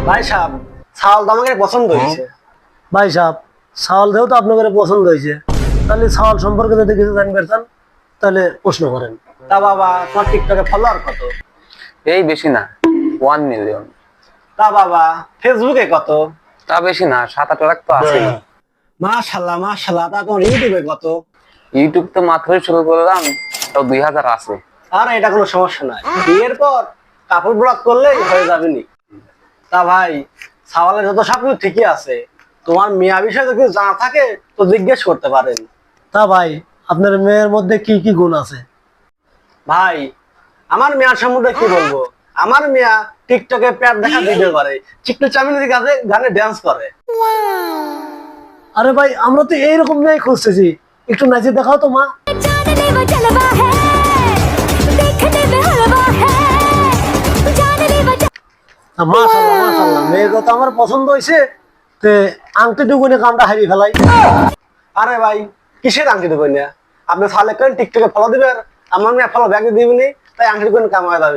ভাই সাহেব, ছাওয়াল তো আমাকে পছন্দ হয়েছে। ভাই সাহেব, ছাওয়াল দেহ তো আপনাদের পছন্দ হয়েছে, তাহলে ছাওয়াল সম্পর্কে যদি কিছু জানতে চান তাহলে প্রশ্ন করেন। তা বাবা, তোমার টিকটকে ফলোয়ার কত? এই বেশি না, 1 মিলিয়ন। তা বাবা, ফেসবুকে কত? তা বেশি না, 7-8 লাখ তো আছে। মাশাল্লাহ মাশাল্লাহ। তা তোমার ইউটিউবে কত? ইউটিউব তো মাত্রই শুরু করলাম, তো 2000 আছে। আর এটা কোনো সমস্যা নয়, বিয়ের পর কাপড় ব্লগ করলেই হয়ে যাবে নি। তা ভাই, ছাওয়ালের যত সবকিছু ঠিকই আছে, তোমার মেয়া বিষয়ে যদি কিছু জানা থাকে তো জিজ্ঞেস করতে পারেন। তা ভাই, আপনার মেয়ের মধ্যে কি কি গুণ আছে? ভাই, আমার মেয়ার সম্বন্ধে কি বলবো? আমার মেয়া টিকটকে প্যাট দেখা ভিডিও করে, চিকটু চামিনের গানে গানে ড্যান্স করে। আরে ভাই, আমরা তো এইরকম মেয়ে খুঁজতেছি, একটু নাচে দেখাও তো মা। মাশাআল্লাহ মাশাআল্লাহ, মেয়ের কথা আমার পছন্দ হয়েছে। তে আংটি টুকুনে কামটা হারিয়ে ফেলাই। আরে ভাই, কিসের আংটি দেবেন না? আপনি সালে করেন টিকটকে ফলো দিবেন, আমার মেয়ে ফলো ব্যাগ দিবেনি, তাই আংটি করে কামায় যাবে।